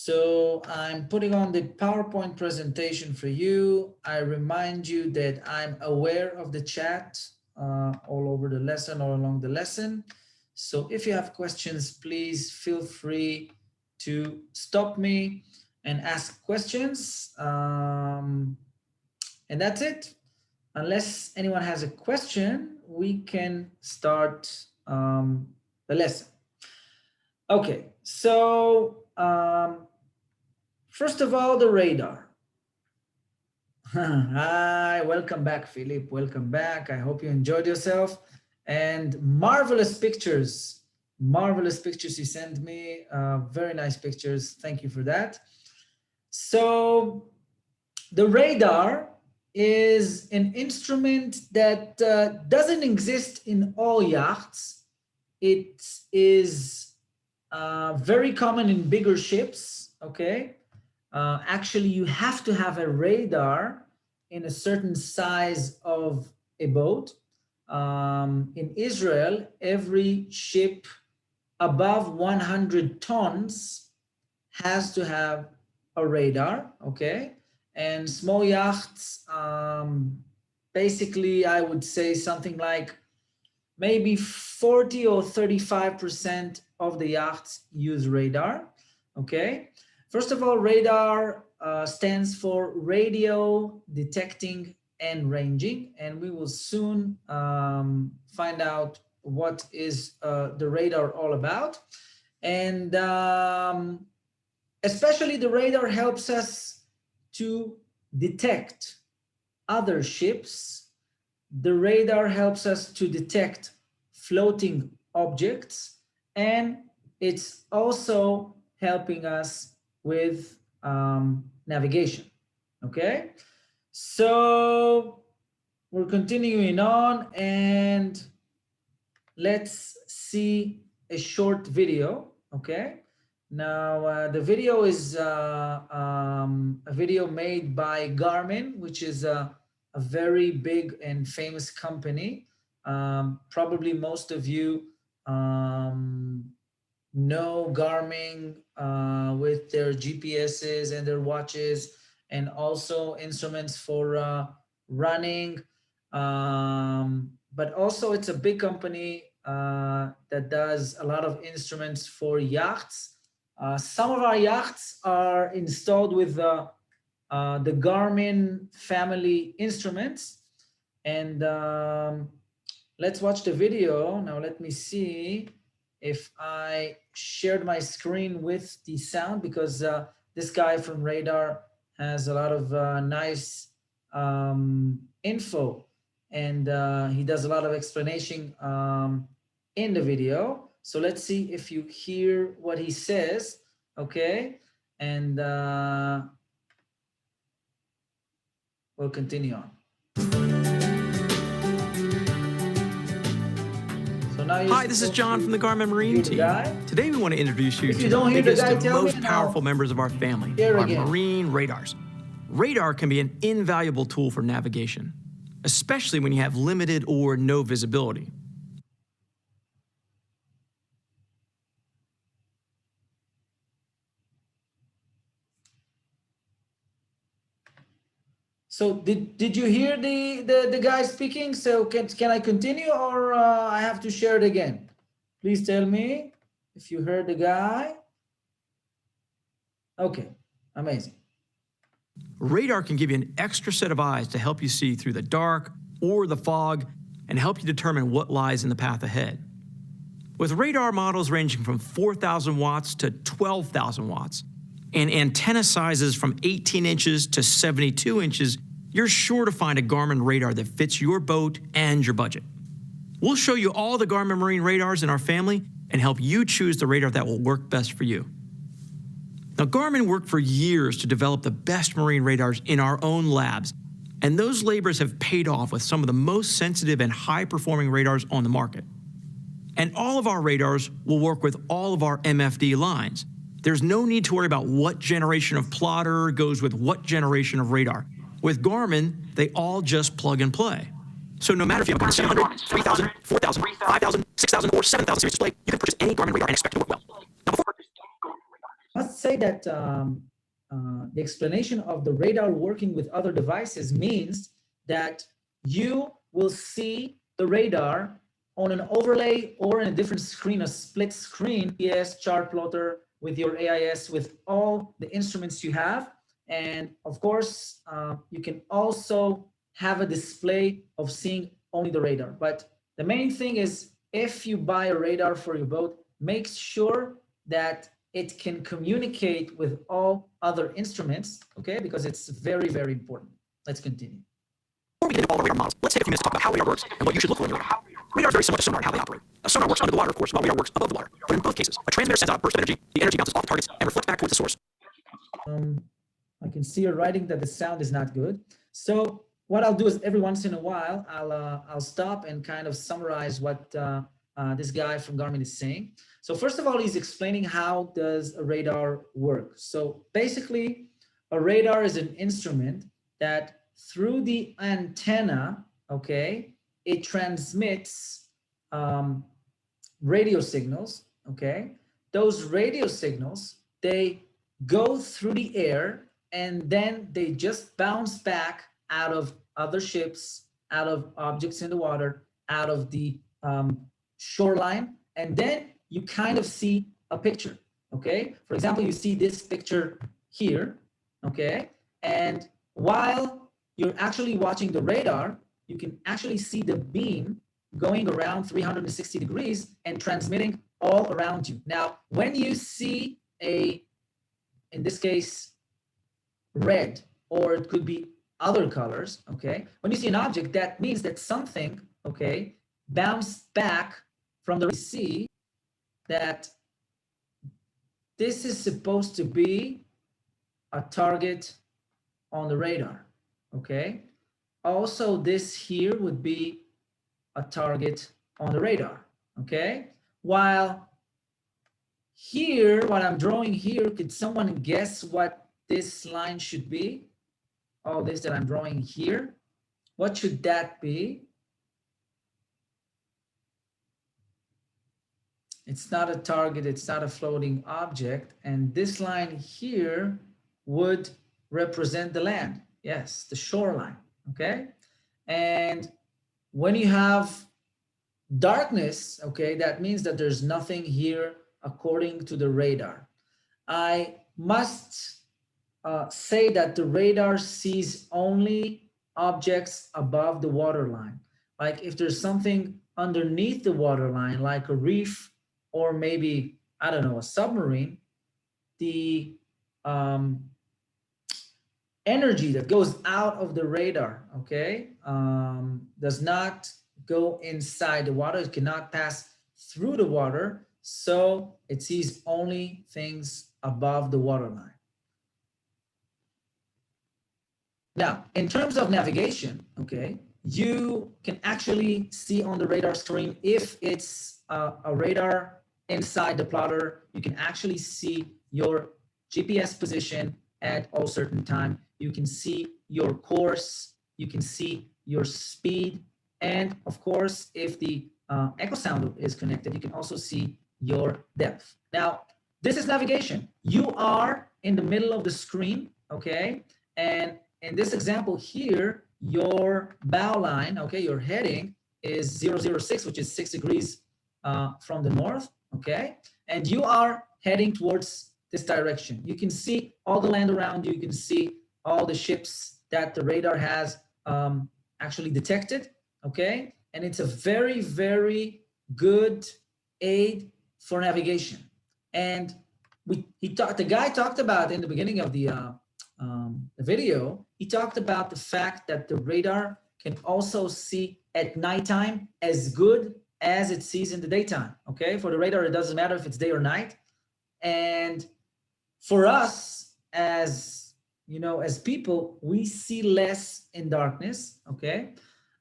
So I'm putting on the PowerPoint presentation for you. I remind you that I'm aware of the chat all over the lesson or along the lesson. So if you have questions, please feel free to stop me and ask questions. And that's it. Unless anyone has a question, we can start the lesson. Okay, so first of all, the radar. Hi, welcome back, Philip. Welcome back. I hope you enjoyed yourself. And marvelous pictures you sent me. Very nice pictures. Thank you for that. So the radar is an instrument that doesn't exist in all yachts. It is very common in bigger ships, okay? Actually, you have to have a radar in a certain size of a boat. In Israel, every ship above 100 tons has to have a radar, okay? And small yachts, basically, I would say something like maybe 40 or 35% of the yachts use radar, okay? First of all, radar stands for radio detecting and ranging, and we will soon find out what is the radar all about. And especially the radar helps us to detect other ships. The radar helps us to detect floating objects, and it's also helping us with navigation, okay? So we're continuing on, and let's see a short video, okay? Now, the video is a video made by Garmin, which is a very big and famous company. Probably most of you know Garmin with their GPSs and their watches, and also instruments for running. But also it's a big company that does a lot of instruments for yachts. Some of our yachts are installed with the Garmin family instruments. And let's watch the video. Now let me see if I shared my screen with the sound, because this guy from Radar has a lot of nice info, and he does a lot of explanation in the video. So let's see if you hear what he says, okay? And we'll continue on. Hi, this is John from the Garmin Marine team. Today we want to introduce you to the biggest and most powerful members of our family, our marine radars. Radar can be an invaluable tool for navigation, especially when you have limited or no visibility. So did you hear the guy speaking? So can I continue, or I have to share it again? Please tell me if you heard the guy. Okay, amazing. Radar can give you an extra set of eyes to help you see through the dark or the fog and help you determine what lies in the path ahead. With radar models ranging from 4,000 watts to 12,000 watts and antenna sizes from 18 inches to 72 inches, you're sure to find a Garmin radar that fits your boat and your budget. We'll show you all the Garmin Marine radars in our family and help you choose the radar that will work best for you. Now, Garmin worked for years to develop the best marine radars in our own labs, and those labors have paid off with some of the most sensitive and high-performing radars on the market. And all of our radars will work with all of our MFD lines. There's no need to worry about what generation of plotter goes with what generation of radar. With Garmin, they all just plug and play. So no matter if you have a 700, 3000, 4000, 5000, 6000, or 7000 series display, you can purchase any Garmin radar and expect it to work well. Now, before must say that the explanation of the radar working with other devices means that you will see the radar on an overlay or in a different screen, a split screen, GPS, chart plotter, with your AIS, with all the instruments you have. And of course, you can also have a display of seeing only the radar. But the main thing is, if you buy a radar for your boat, make sure that it can communicate with all other instruments, okay? Because it's very, very important. Let's continue. Before we get into all the radar models, let's take a few minutes to talk about how radar works and what you should look for in your radar. Radar is very similar to sonar in how they operate. A sonar works under the water, of course, while radar works above the water. But in both cases, a transmitter sends out a burst of energy, the energy bounces off the targets and reflects back towards the source. I can see you're writing that the sound is not good. So what I'll do is every once in a while, I'll stop and kind of summarize what this guy from Garmin is saying. So first of all, he's explaining how does a radar work. So basically, a radar is an instrument that through the antenna, okay, it transmits radio signals, okay? Those radio signals, they go through the air and then they just bounce back out of other ships, out of objects in the water, out of the shoreline, and then you kind of see a picture, okay? For example, you see this picture here, okay? And while you're actually watching the radar, you can actually see the beam going around 360 degrees and transmitting all around you. Now, when you see in this case, red, or it could be other colors, okay? When you see an object, that means that something, okay, bounced back from the sea, that this is supposed to be a target on the radar, okay? Also, this here would be a target on the radar, okay? While here, what I'm drawing here, could someone guess what this line should be? All this that I'm drawing here, what should that be? It's not a target, it's not a floating object, and this line here would represent the land. Yes, the shoreline, okay? And when you have darkness, okay, that means that there's nothing here according to the radar. I must say that the radar sees only objects above the waterline. Like if there's something underneath the waterline, like a reef or maybe, I don't know, a submarine, the energy that goes out of the radar, okay, does not go inside the water. It cannot pass through the water, so it sees only things above the waterline. Now, in terms of navigation, okay, you can actually see on the radar screen, if it's a radar inside the plotter, you can actually see your GPS position at all certain time. You can see your course, you can see your speed, and of course, if the echo sounder is connected, you can also see your depth. Now, this is navigation. You are in the middle of the screen, okay? And in this example here, your bow line, okay, your heading is 006, which is 6 degrees from the north, okay? And you are heading towards this direction. You can see all the land around you. You can see all the ships that the radar has actually detected, okay? And it's a very, very good aid for navigation. And the guy talked about in the beginning of the video, he talked about the fact that the radar can also see at nighttime as good as it sees in the daytime, okay? For the radar, it doesn't matter if it's day or night. And for us, as you know, as people, we see less in darkness, okay?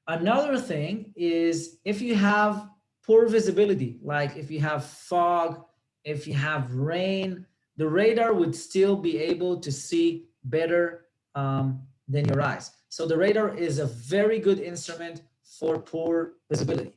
Another thing is if you have poor visibility, like if you have fog, if you have rain, the radar would still be able to see better than your eyes. So the radar is a very good instrument for poor visibility.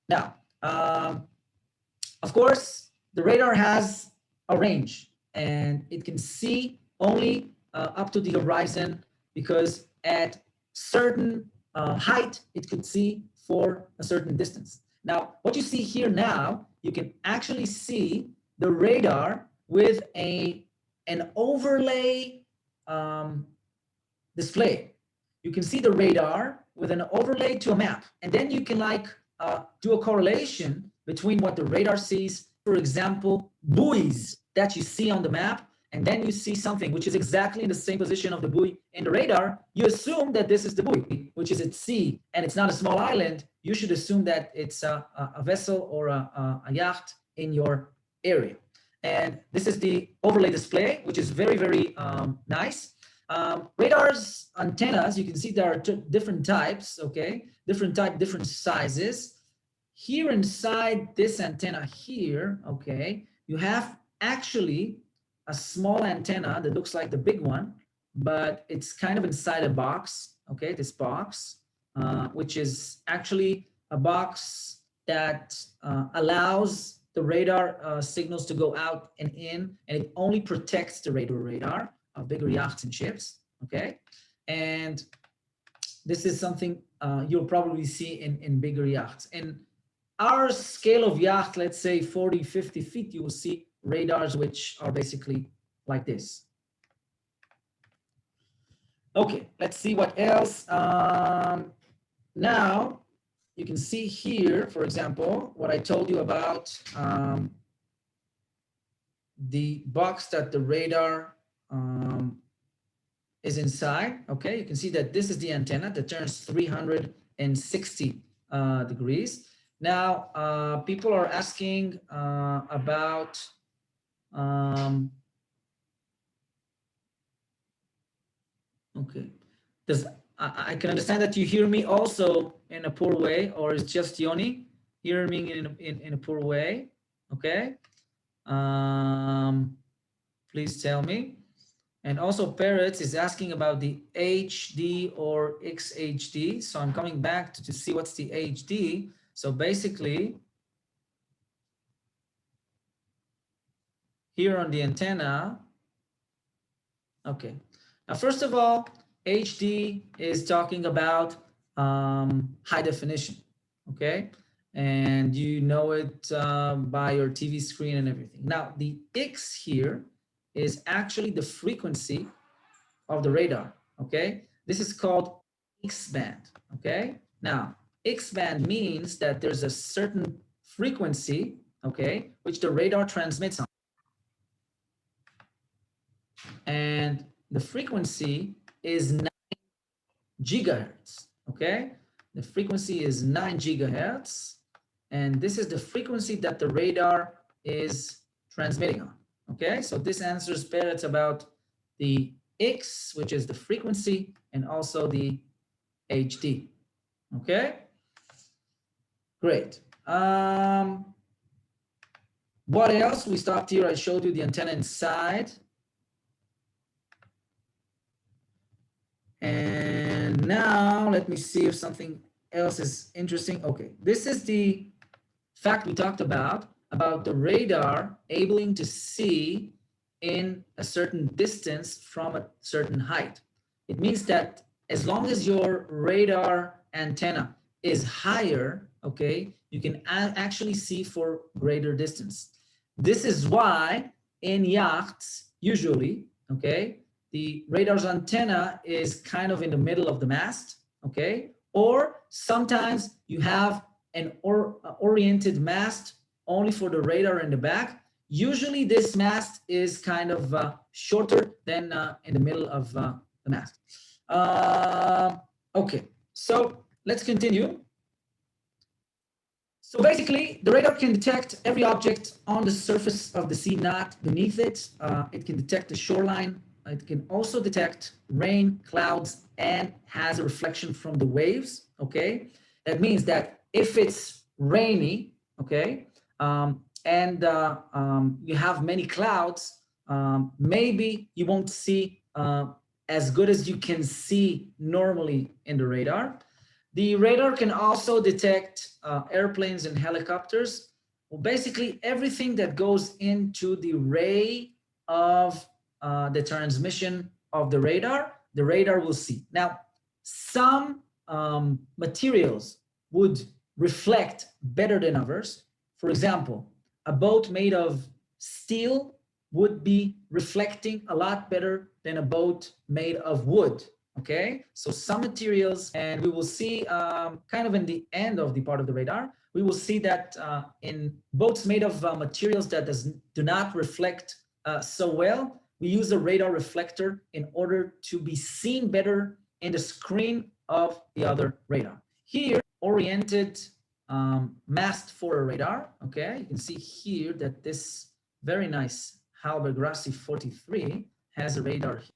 Now, of course, the radar has a range, and it can see only up to the horizon, because at certain height, it could see for a certain distance. Now, what you see here now, you can actually see the radar with an overlay display. You can see the radar with an overlay to a map, and then you can do a correlation between what the radar sees, for example, buoys that you see on the map, and then you see something which is exactly in the same position of the buoy in the radar. You assume that this is the buoy, which is at sea, and it's not a small island. You should assume that it's a vessel or a yacht in your area. And this is the overlay display, which is very, very nice. Radar's antennas, you can see there are different types, okay? Different sizes. Here inside this antenna here, okay, you have actually a small antenna that looks like the big one, but it's kind of inside a box, okay, this box, which is actually a box that allows the radar signals to go out and in, and it only protects the radar of bigger yachts and ships, okay? And this is something you'll probably see in bigger yachts. In our scale of yacht, let's say 40, 50 feet, you will see radars which are basically like this. Okay, let's see what else. Now, you can see here, for example, what I told you about the box that the radar is inside. Okay, you can see that this is the antenna that turns 360 degrees. Now, people are asking about okay, I can understand that you hear me also in a poor way, or it's just Yoni hearing me in a poor way. Okay, please tell me. And also Parrots is asking about the HD or XHD. So I'm coming back to see what's the HD. So basically, here on the antenna, okay. Now, first of all, HD is talking about high definition, okay? And you know it by your TV screen and everything. Now, the X here is actually the frequency of the radar, okay? This is called X band, okay? Now, X band means that there's a certain frequency, okay, which the radar transmits on. And the frequency is 9 gigahertz, okay? The frequency is 9 gigahertz, and this is the frequency that the radar is transmitting on, okay? So this answers Parrots about the X, which is the frequency, and also the HD, okay? Great. What else? We stopped here. I showed you the antenna inside. And now let me see if something else is interesting. Okay, this is the fact we talked about the radar able to see in a certain distance from a certain height. It means that as long as your radar antenna is higher, okay, you can actually see for greater distance. This is why in yachts, usually, okay, the radar's antenna is kind of in the middle of the mast, okay? Or sometimes you have an oriented mast only for the radar in the back. Usually this mast is kind of shorter than in the middle of the mast. Okay, so let's continue. So basically, the radar can detect every object on the surface of the sea, not beneath it. It can detect the shoreline. It can also detect rain, clouds, and has a reflection from the waves, okay? That means that if it's rainy, okay, and you have many clouds, maybe you won't see as good as you can see normally in the radar. The radar can also detect airplanes and helicopters. Well, basically everything that goes into the ray of the transmission of the radar will see. Now, some materials would reflect better than others. For example, a boat made of steel would be reflecting a lot better than a boat made of wood. Okay, so some materials, and we will see kind of in the end of the part of the radar, we will see that in boats made of materials that do not reflect so well, we use a radar reflector in order to be seen better in the screen of the other radar. Here, oriented mast for a radar. Okay, you can see here that this very nice Halberg-Grassi 43 has a radar here.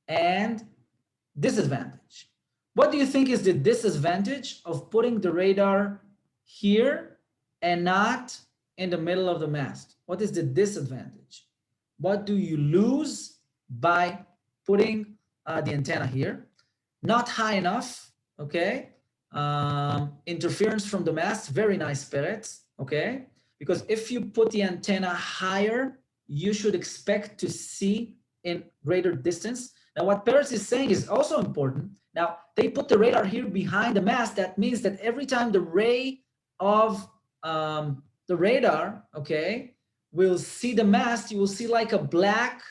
And disadvantage. What do you think is the disadvantage of putting the radar here and not in the middle of the mast? What is the disadvantage? What do you lose by putting the antenna here? Not high enough, okay? Interference from the mast, very nice pellets, okay? Because if you put the antenna higher, you should expect to see in greater distance. Now, what Paris is saying is also important. Now, they put the radar here behind the mast. That means that every time the ray of the radar, okay, will see the mast, you will see like a black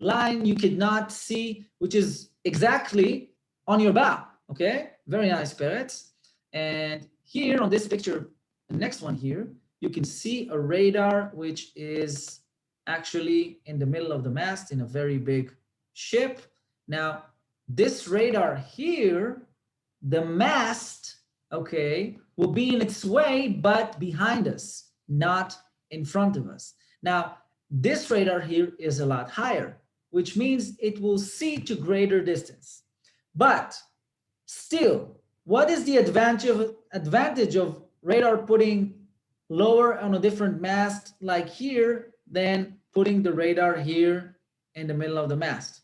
line you could not see, which is exactly on your bow, okay? Very nice, Parrots. And here on this picture, the next one here, you can see a radar which is actually in the middle of the mast in a very big ship. Now, this radar here, the mast, okay, will be in its way, but behind us, not in front of us. Now, this radar here is a lot higher, which means it will see to greater distance. But still, what is the advantage of radar putting lower on a different mast like here than putting the radar here in the middle of the mast?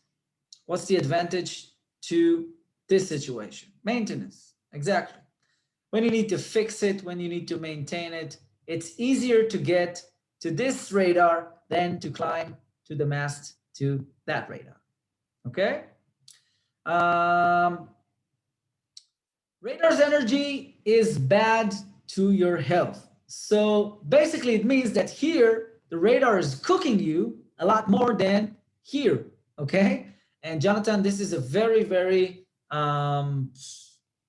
What's the advantage to this situation? Maintenance, exactly. When you need to fix it, when you need to maintain it, it's easier to get to this radar than to climb to the mast to that radar, okay? Radar's energy is bad to your health. So basically it means that here, the radar is cooking you a lot more than here, okay? And Jonathan, this is a very, very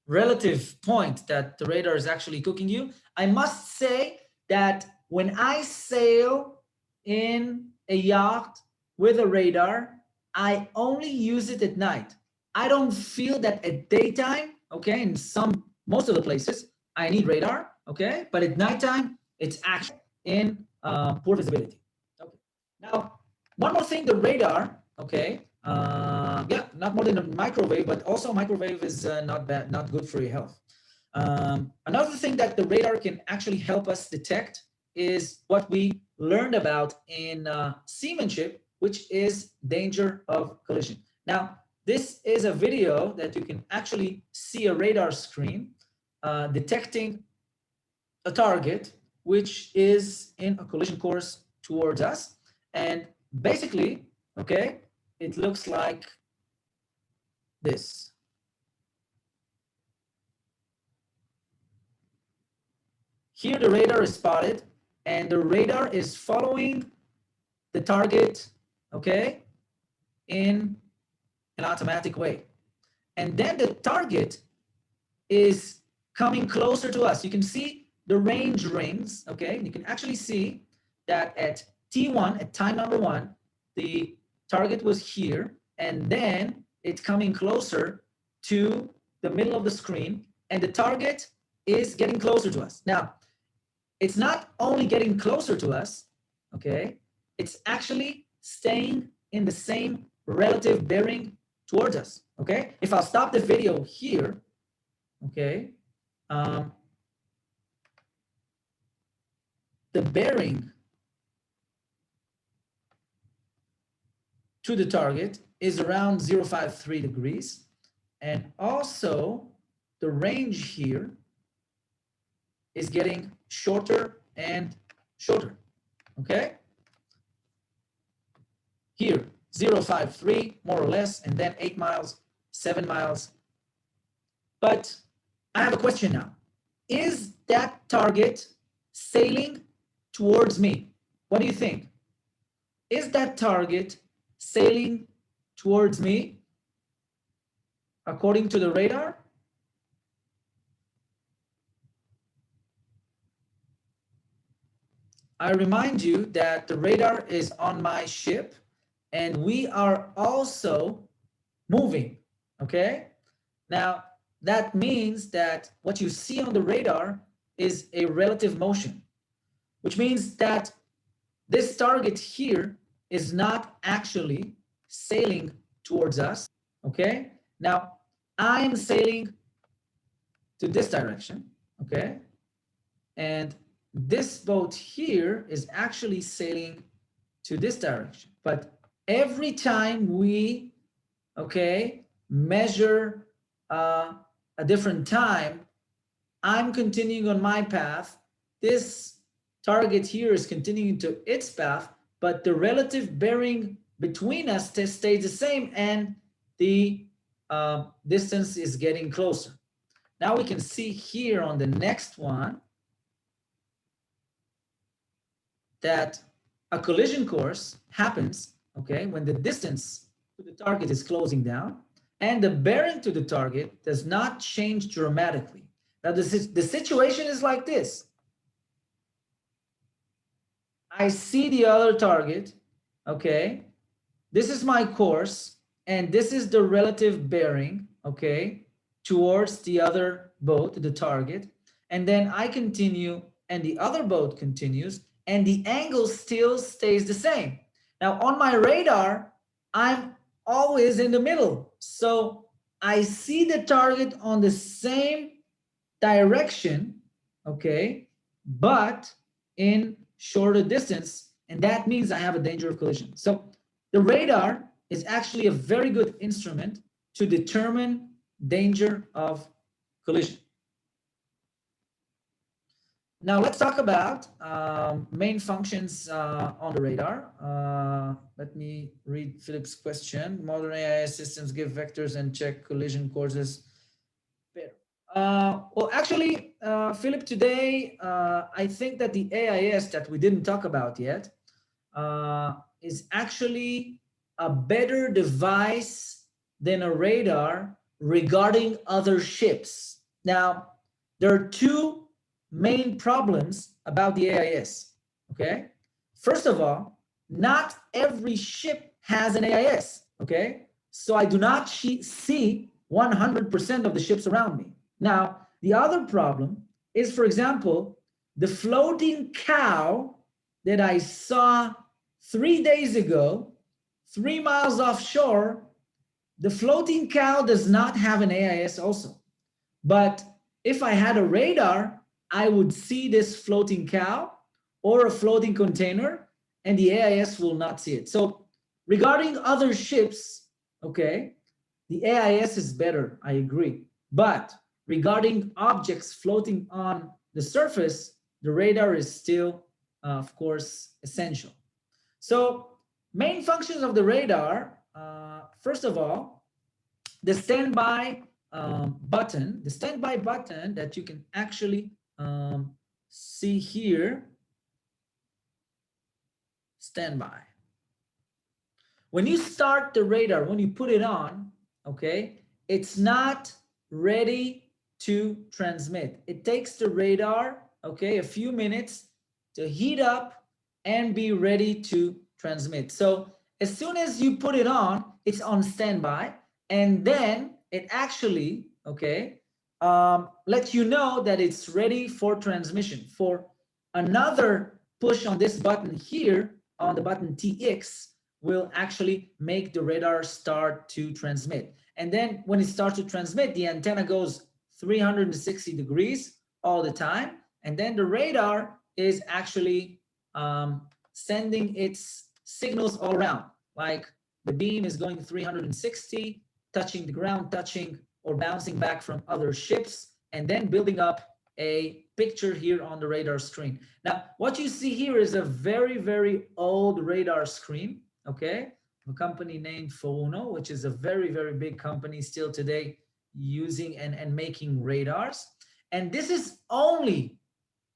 relative point that the radar is actually cooking you. I must say that when I sail in a yacht with a radar, I only use it at night. I don't feel that at daytime, okay, in most of the places, I need radar, okay, but at nighttime, it's actually in poor visibility. Okay. Now, one more thing, the radar, okay, yeah, not more than a microwave, but also microwave is not bad, not good for your health. Another thing that the radar can actually help us detect is what we learned about in seamanship, which is danger of collision. Now, this is a video that you can actually see a radar screen detecting a target which is in a collision course towards us. And basically, okay, it looks like this. Here the radar is spotted and the radar is following the target, okay, in an automatic way. And then the target is coming closer to us. You can see the range rings, okay? You can actually see that at T1, at time number 1, the target was here, and then it's coming closer to the middle of the screen, and the target is getting closer to us. Now, it's not only getting closer to us, okay? It's actually staying in the same relative bearing towards us, okay? If I'll stop the video here, okay, the bearing to the target is around 0.53 degrees. And also the range here is getting shorter and shorter, okay? here, 053, more or less, and then 8 miles, 7 miles. But I have a question now. Is that target sailing towards me? What do you think? Is that target sailing towards me according to the radar? I remind you that the radar is on my ship and we are also moving, okay? Now, that means that what you see on the radar is a relative motion, which means that this target here is not actually sailing towards us, okay? Now, I'm sailing to this direction, okay? And this boat here is actually sailing to this direction. But every time we, okay, measure a different time, I'm continuing on my path. This target here is continuing to its path, but the relative bearing between us stays the same and the distance is getting closer. Now we can see here on the next one that a collision course happens, okay, when the distance to the target is closing down and the bearing to the target does not change dramatically. Now, the situation is like this. I see the other target, okay? This is my course, and this is the relative bearing, okay, towards the other boat, the target. And then I continue, and the other boat continues, and the angle still stays the same. Now, on my radar, I'm always in the middle. So I see the target on the same direction, okay, but in shorter distance, and that means I have a danger of collision. So the radar is actually a very good instrument to determine danger of collision. Now let's talk about main functions on the radar. Let me read Philip's question. Modern AI systems give vectors and check collision courses better. Well, actually, Philip, today, I think that the AIS that we didn't talk about yet is actually a better device than a radar regarding other ships. Now, there are two main problems about the AIS, okay? First of all, not every ship has an AIS, okay? So I do not see 100% of the ships around me. Now, the other problem is, for example, the floating cow that I saw 3 days ago, 3 miles offshore. The floating cow does not have an AIS also. But if I had a radar, I would see this floating cow or a floating container, and the AIS will not see it. So regarding other ships, okay, the AIS is better, I agree. But regarding objects floating on the surface, the radar is still, of course, essential. So main functions of the radar, first of all, the standby button, that you can actually see here, standby. When you start the radar, when you put it on, okay, it's not ready to transmit. It takes the radar, okay, a few minutes to heat up and be ready to transmit. So as soon as you put it on, it's on standby, and then it actually, okay, lets you know that it's ready for transmission. For another push on this button here, on the button TX, will actually make the radar start to transmit. And then when it starts to transmit, the antenna goes 360 degrees all the time. And then the radar is actually sending its signals all around. Like the beam is going 360, touching the ground, touching or bouncing back from other ships, and then building up a picture here on the radar screen. Now, what you see here is a very, very old radar screen, okay? a company named Founo, which is a very, very big company still today using and making radars. And this is only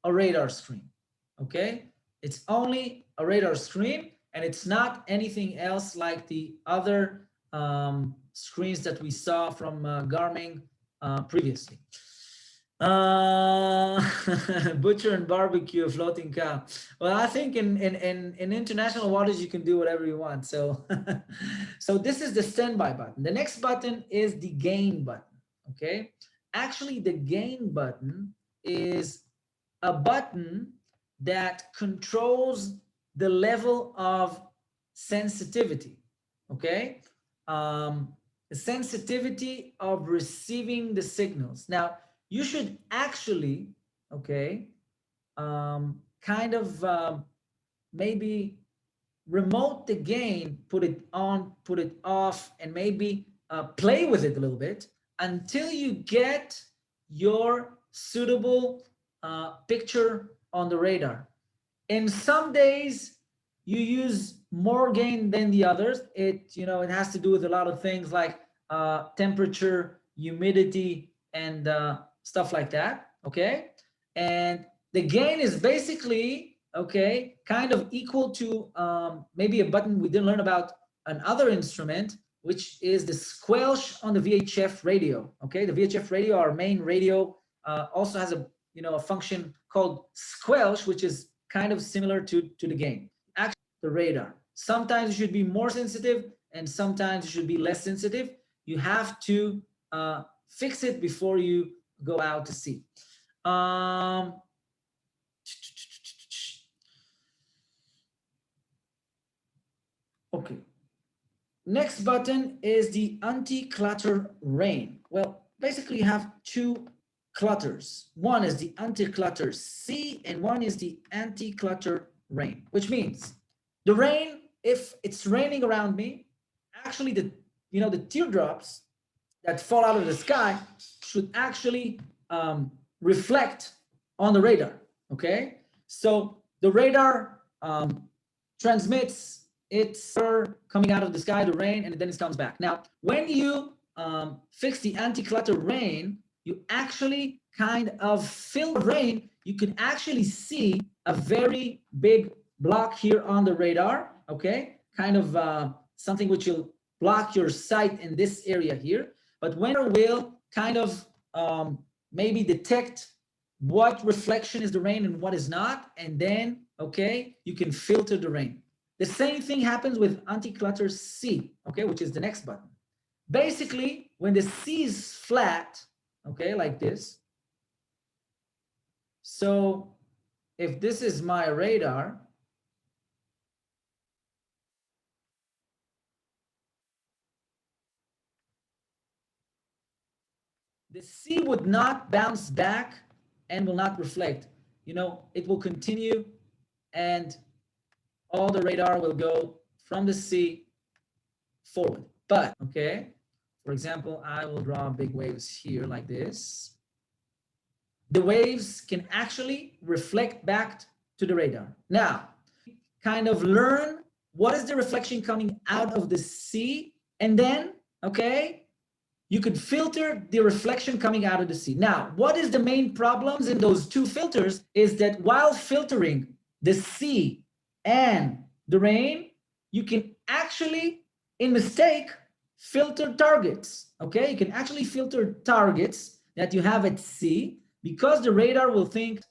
a radar screen, okay? It's only a radar screen, and it's not anything else like the other screens that we saw from Garmin previously. Uh, butcher and barbecue, floating cow. Well, I think in international waters you can do whatever you want. So, so this is the standby button. The next button is the gain button. Okay, actually, the gain button is a button that controls the level of sensitivity. Okay, the sensitivity of receiving the signals. Now, you should actually, okay, kind of maybe remote the gain, put it on, put it off, and maybe play with it a little bit until you get your suitable picture on the radar. In some days, you use more gain than the others. It has to do with a lot of things like temperature, humidity, and stuff like that. Okay, and the gain is basically kind of equal to maybe a button we didn't learn about another instrument, which is the squelch on the VHF radio. Okay, the VHF radio, our main radio, also has a function called squelch, which is kind of similar to the gain. Actually, the radar. Sometimes you should be more sensitive, and sometimes you should be less sensitive. You have to fix it before you go out to sea. Okay. Next button is the anti-clutter rain. Well, basically you have two clutters. One is the anti-clutter C and one is the anti-clutter rain, which means the rain, if it's raining around me, actually the teardrops that fall out of the sky should actually reflect on the radar. Okay, so the radar transmits it's coming out of the sky, the rain, and then it comes back. Now, when you fix the anti-clutter rain, you actually kind of filter rain. You can actually see a very big block here on the radar. Okay, kind of something which will block your sight in this area here. But when it will kind of maybe detect what reflection is the rain and what is not, and then you can filter the rain. The same thing happens with anti-clutter C, which is the next button. Basically, when the C is flat, like this. So if this is my radar, the C would not bounce back and will not reflect. It will continue, and all the radar will go from the C forward. But, for example, I will draw big waves here like this. The waves can actually reflect back to the radar. Now, kind of learn what is the reflection coming out of the sea, and then, you could filter the reflection coming out of the sea. Now, what is the main problems in those two filters is that while filtering the sea and the rain, you can actually, in mistake, filter targets. You can actually filter targets that you have at sea because the radar will think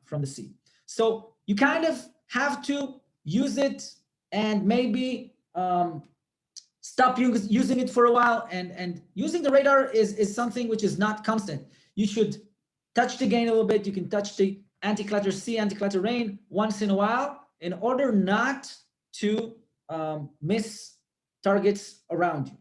from the sea. So you kind of have to use it and maybe stop using it for a while. And using the radar is something which is not constant. You should touch the gain a little bit. You can touch the anti-clutter C, anti-clutter rain once in a while in order not to miss targets around you.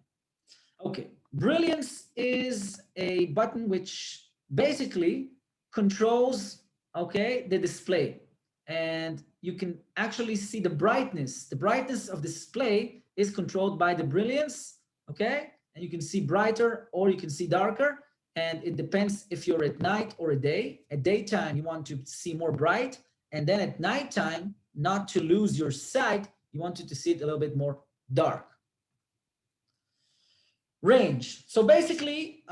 Okay, brilliance is a button which basically controls the display, and you can actually see the brightness. The brightness of display is controlled by the brilliance, and you can see brighter or you can see darker, and it depends if you're at night or a day. At daytime, you want to see more bright, and then at nighttime, not to lose your sight, you want to see it a little bit more dark. Range. So basically,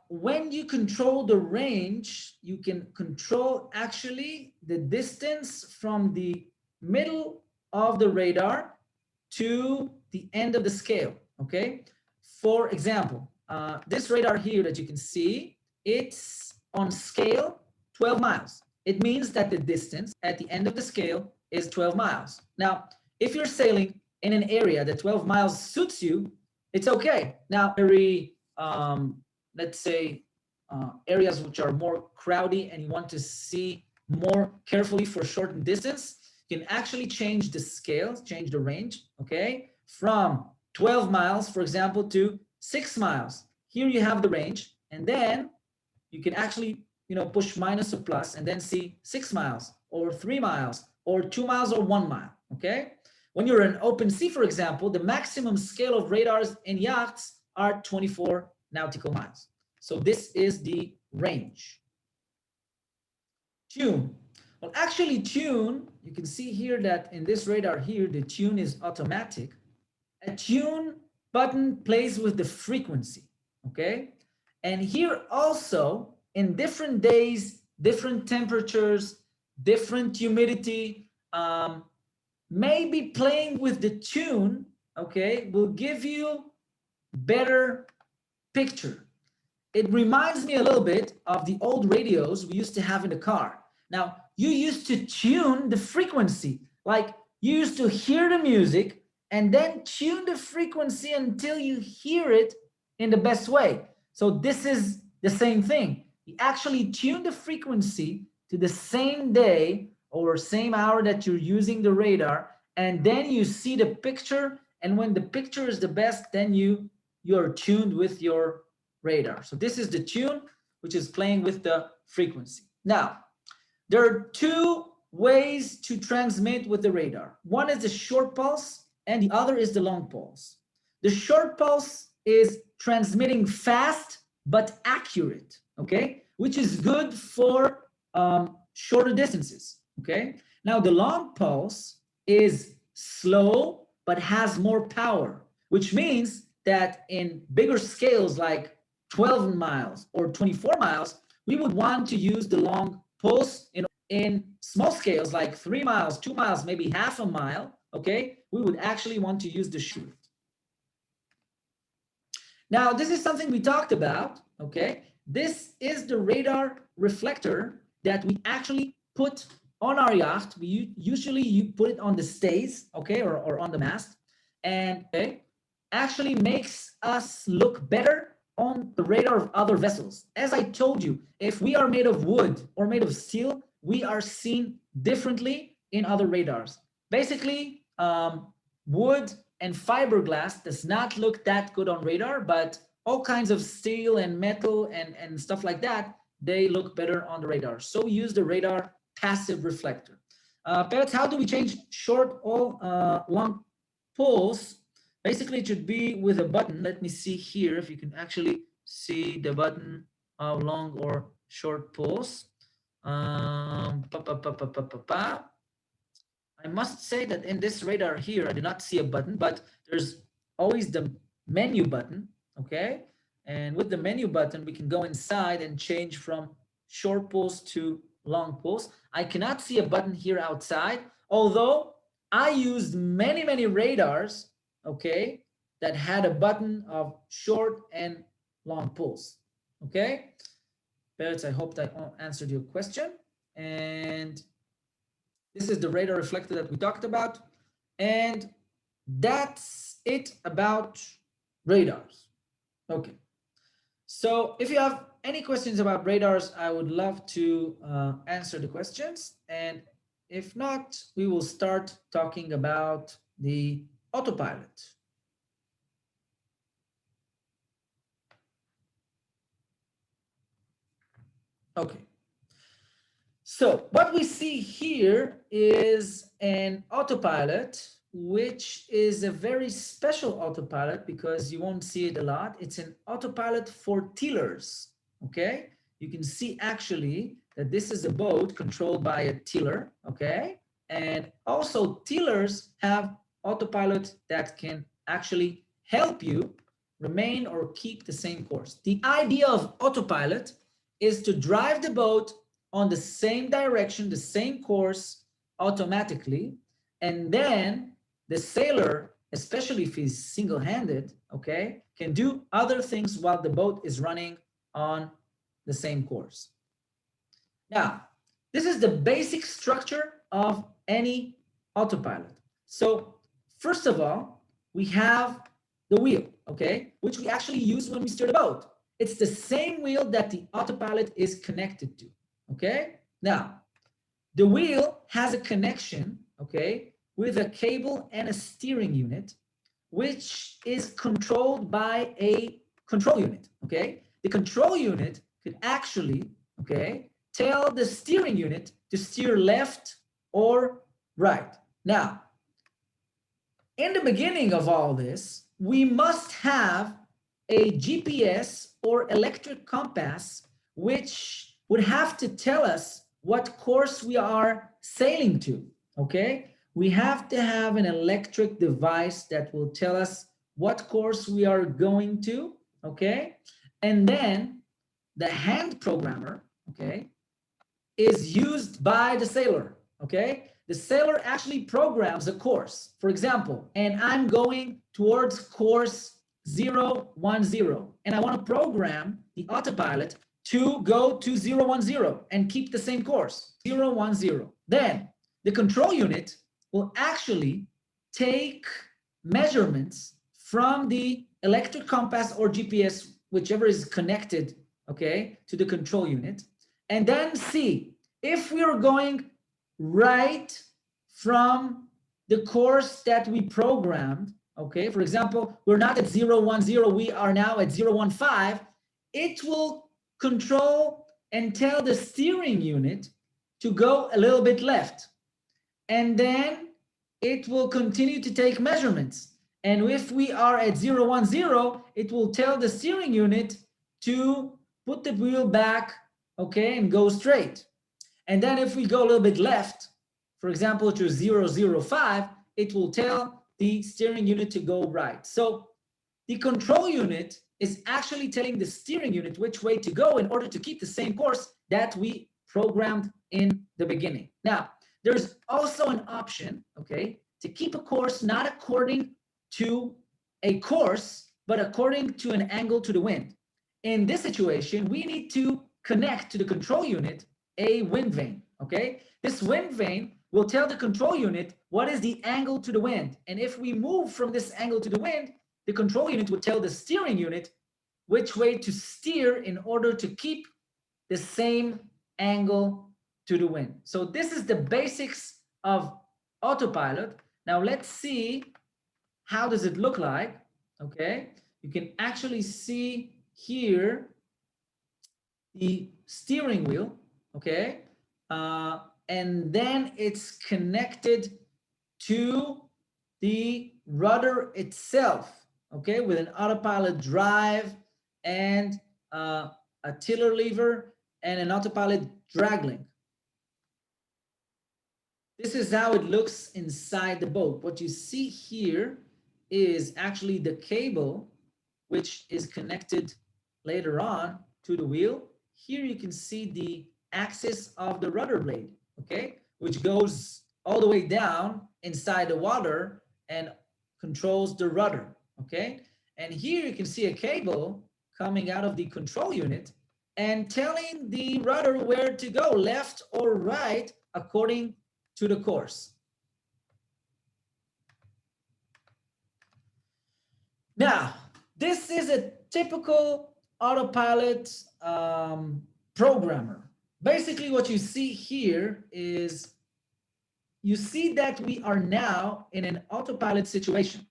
when you control the range, you can control actually the distance from the middle of the radar to the end of the scale, okay? For example, this radar here that you can see, it's on scale 12 miles. It means that the distance at the end of the scale is 12 miles. Now, if you're sailing in an area that 12 miles suits you, it's okay. Now, let's say, areas which are more crowded and you want to see more carefully for shortened distance, you can actually change the scale, change the range, okay, from 12 miles, for example, to 6 miles. Here you have the range, and then you can actually, push minus or plus, and then see 6 miles, or 3 miles, or 2 miles, or 1 mile, okay? When you're in open sea, for example, the maximum scale of radars in yachts are 24 nautical miles. So this is the range. Tune. Well, actually tune, you can see here that in this radar here, the tune is automatic. A tune button plays with the frequency, okay? And here also, in different days, different temperatures, different humidity, maybe playing with the tune, okay, will give you better picture. It reminds me a little bit of the old radios we used to have in the car. Now, you used to tune the frequency, like you used to hear the music and then tune the frequency until you hear it in the best way. So this is the same thing. You actually tune the frequency to the same day or same hour that you're using the radar, and then you see the picture, and when the picture is the best, then you're tuned with your radar. So this is the tune, which is playing with the frequency. Now, there are two ways to transmit with the radar. One is the short pulse and the other is the long pulse. The short pulse is transmitting fast but accurate, okay? Which is good for shorter distances, okay? Now the long pulse is slow but has more power, which means that in bigger scales like 12 miles or 24 miles, we would want to use the long pulse. In small scales like 3 miles, 2 miles, maybe half a mile, okay, we would actually want to use the short. Now, this is something we talked about, okay? This is the radar reflector that we actually put on our yacht. You put it on the stays, okay, or on the mast, and okay, actually makes us look better on the radar of other vessels. As I told you, if we are made of wood or made of steel, we are seen differently in other radars. Basically, wood and fiberglass does not look that good on radar, but all kinds of steel and metal and stuff like that, they look better on the radar. So we use the radar passive reflector. Perhaps how do we change short or long pulse? Basically, it should be with a button. Let me see here if you can actually see the button of long or short pulse. I must say that in this radar here, I do not see a button, but there's always the menu button, okay? And with the menu button, we can go inside and change from short pulse to long pulse. I cannot see a button here outside, although I used many radars, okay, that had a button of short and long pulse, okay? Perez, I hope that answered your question. And this is the radar reflector that we talked about. And that's it about radars. Okay. So if you have any questions about radars, I would love to answer the questions. And if not, we will start talking about the autopilot. Okay. So what we see here is an autopilot, which is a very special autopilot because you won't see it a lot. It's an autopilot for tillers, okay? You can see actually that this is a boat controlled by a tiller, okay? And also tillers have autopilot that can actually help you remain or keep the same course. The idea of autopilot is to drive the boat on the same direction, the same course automatically, and then the sailor, especially if he's single-handed, okay, can do other things while the boat is running on the same course. Now, this is the basic structure of any autopilot. So first of all, we have the wheel, okay, which we actually use when we steer the boat. It's the same wheel that the autopilot is connected to, okay? Now, the wheel has a connection, okay, with a cable and a steering unit, which is controlled by a control unit, okay? The control unit could actually, okay, tell the steering unit to steer left or right. Now, in the beginning of all this, we must have a GPS or electric compass, which would have to tell us what course we are sailing to, okay? We have to have an electric device that will tell us what course we are going to, okay? And then the hand programmer, okay, is used by the sailor, okay? The sailor actually programs a course. For example, and I'm going towards course 010, and I want to program the autopilot to go to 010 and keep the same course, 010. Then the control unit will actually take measurements from the electric compass or GPS, whichever is connected, okay, to the control unit, and then see if we are going right from the course that we programmed, okay? For example, we're not at 010, we are now at 015. It will control and tell the steering unit to go a little bit left. And then it will continue to take measurements. And if we are at 010, it will tell the steering unit to put the wheel back, okay, and go straight. And then if we go a little bit left, for example, to 005, it will tell the steering unit to go right. So the control unit is actually telling the steering unit which way to go in order to keep the same course that we programmed in the beginning. Now, there's also an option, okay, to keep a course not according to a course, but according to an angle to the wind. In this situation, we need to connect to the control unit a wind vane, okay? This wind vane will tell the control unit what is the angle to the wind. And if we move from this angle to the wind, the control unit would tell the steering unit which way to steer in order to keep the same angle to the wind. So this is the basics of autopilot. Now let's see how does it look like, okay? You can actually see here the steering wheel, okay? And then it's connected to the rudder itself, okay, with an autopilot drive and a tiller lever and an autopilot drag link. This is how it looks inside the boat. What you see here is actually the cable, which is connected later on to the wheel. Here you can see the axis of the rudder blade, okay, which goes all the way down inside the water and controls the rudder, okay? And here you can see a cable coming out of the control unit and telling the rudder where to go, left or right, according to the course. Now, this is a typical autopilot programmer. Basically, what you see here is you see that we are now in an autopilot situation.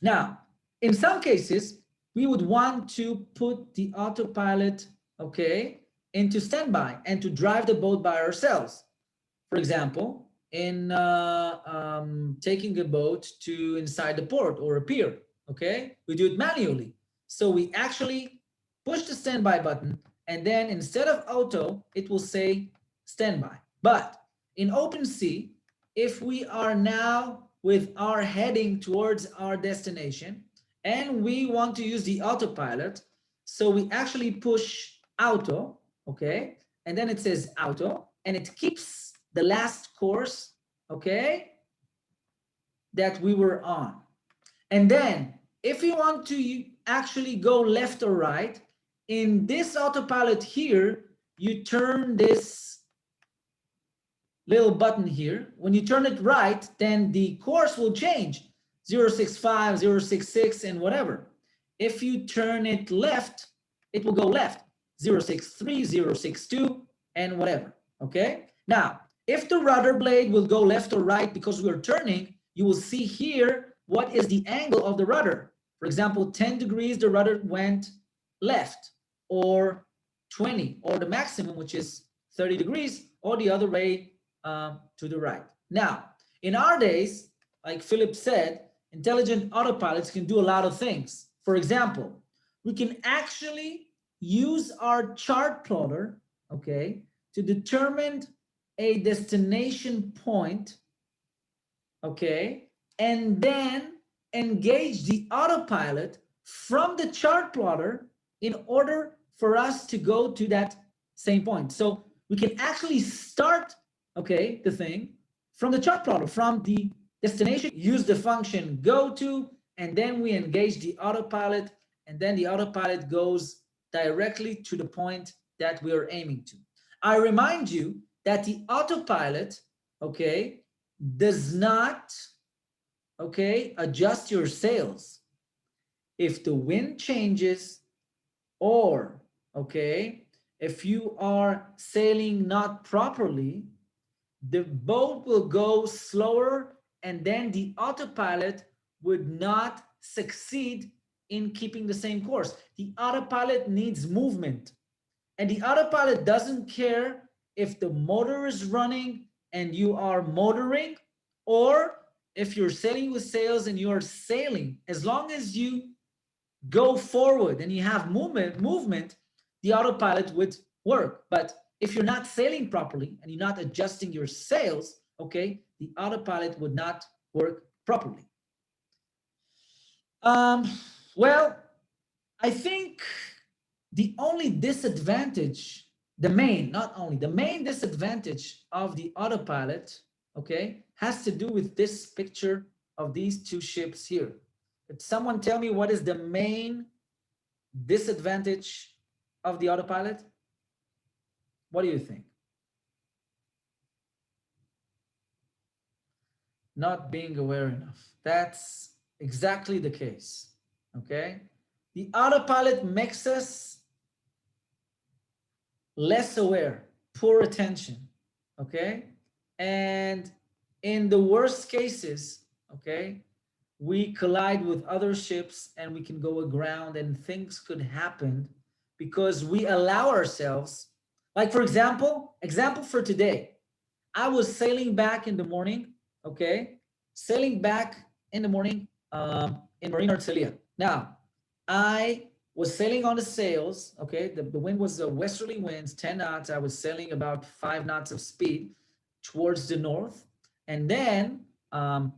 Now, in some cases, we would want to put the autopilot, okay, into standby and to drive the boat by ourselves. For example, in taking a boat to inside the port or a pier, okay? We do it manually. So we actually push the standby button, and then instead of auto, it will say standby. But in open sea, if we are now with our heading towards our destination and we want to use the autopilot. So we actually push auto, okay? And then it says auto and it keeps the last course, okay, that we were on. And then if you want to actually go left or right, in this autopilot here, you turn this little button here. When you turn it right, then the course will change 065, 066, and whatever. If you turn it left, it will go left 063, 062, and whatever. Okay? Now, if the rudder blade will go left or right because we're turning, you will see here what is the angle of the rudder. For example, 10 degrees, the rudder went left, or 20, or the maximum, which is 30 degrees, or the other way to the right. Now, in our days, like Philip said, intelligent autopilots can do a lot of things. For example, we can actually use our chart plotter, okay, to determine a destination point, okay, and then engage the autopilot from the chart plotter in order for us to go to that same point. So we can actually start, okay, the thing from the chart plotter, from the destination, use the function go to, and then we engage the autopilot, and then the autopilot goes directly to the point that we are aiming to. I remind you that the autopilot, okay, does not, okay, adjust your sails. If the wind changes, or, okay, if you are sailing not properly, the boat will go slower and then the autopilot would not succeed in keeping the same course. The autopilot needs movement, and the autopilot doesn't care if the motor is running and you are motoring, or if you're sailing with sails and you're sailing. As long as you go forward and you have movement, the autopilot would work. But if you're not sailing properly and you're not adjusting your sails, okay, the autopilot would not work properly. Um, well, I think the only disadvantage, the main, not only, the main disadvantage of the autopilot, okay, has to do with this picture of these two ships here. Could someone tell me what is the main disadvantage of the autopilot? What do you think? Not being aware enough. That's exactly the case, okay? The autopilot makes us less aware, poor attention, okay? And in the worst cases, okay, we collide with other ships and we can go aground and things could happen because we allow ourselves, like for example for today, I was sailing back in the morning, okay, sailing back in the morning in Marina Herzliya. Now, I was sailing on the sails, okay, the wind was a westerly winds, 10 knots. I was sailing about 5 knots of speed towards the north. And then, I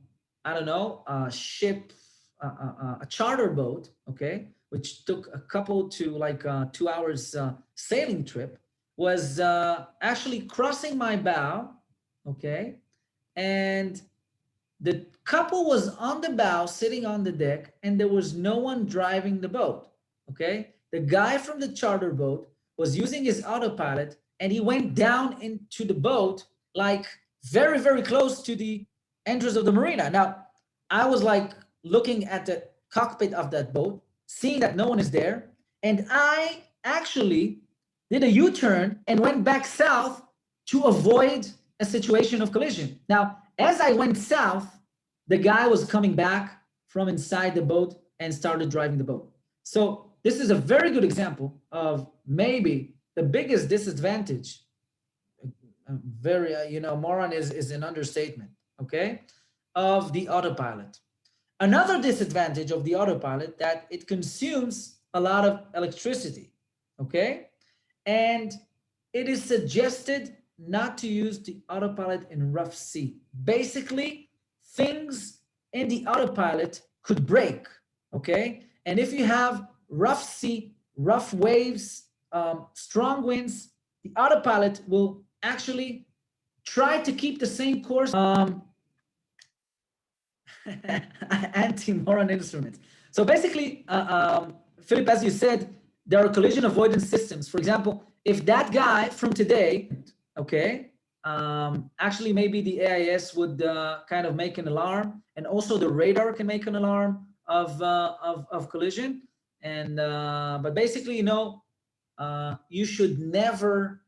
don't know, a ship, a charter boat, okay, which took a couple to like 2 hours sailing trip, was actually crossing my bow, okay, and the couple was on the bow sitting on the deck and there was no one driving the boat, okay. The guy from the charter boat was using his autopilot and he went down into the boat, like very very close to the entrance of the marina. Now I was like looking at the cockpit of that boat, seeing that no one is there, and I actually did a U-turn and went back south to avoid a situation of collision. Now, as I went south, the guy was coming back from inside the boat and started driving the boat. So this is a very good example of maybe the biggest disadvantage. Very, moron is an understatement, okay, of the autopilot. Another disadvantage of the autopilot that it consumes a lot of electricity, okay? And it is suggested not to use the autopilot in rough sea. Basically, things in the autopilot could break, okay? And if you have rough sea, rough waves, strong winds, the autopilot will actually try to keep the same course. Anti-moron instruments. So basically, Philip, as you said, there are collision avoidance systems. For example, if that guy from today, okay, actually maybe the AIS would kind of make an alarm, and also the radar can make an alarm of collision. And but basically, you should never,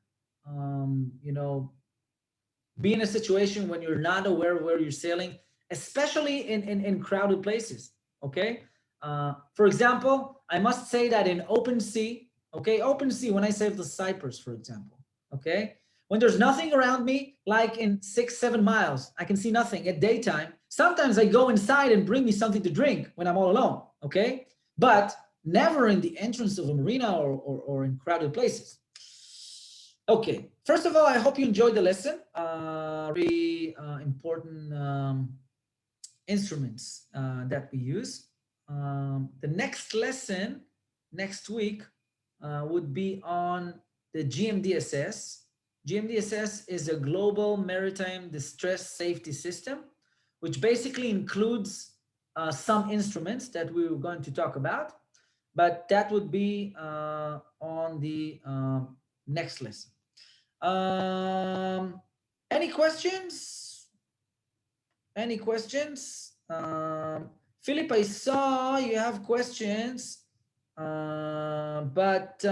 be in a situation when you're not aware of where you're sailing, especially in crowded places, okay? For example, I must say that in open sea, okay, open sea, when I sail the Cyprus, for example, okay, when there's nothing around me, like in 6, 7 miles, I can see nothing at daytime. Sometimes I go inside and bring me something to drink when I'm all alone, okay? But never in the entrance of a marina or in crowded places. Okay, first of all, I hope you enjoyed the lesson. Very important instruments that we use. The next lesson next week would be on the GMDSS. GMDSS is a global maritime distress safety system, which basically includes some instruments that we were going to talk about, but that would be on the next lesson. Any questions? Any questions? Philip, I saw you have questions, but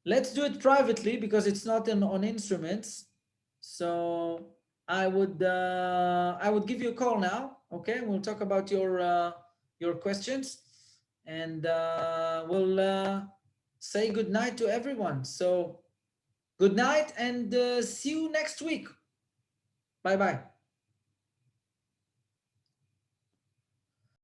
let's do it privately because it's not on instruments. So I would give you a call now. Okay, we'll talk about your questions, and we'll say good night to everyone. So good night, and see you next week. Bye bye.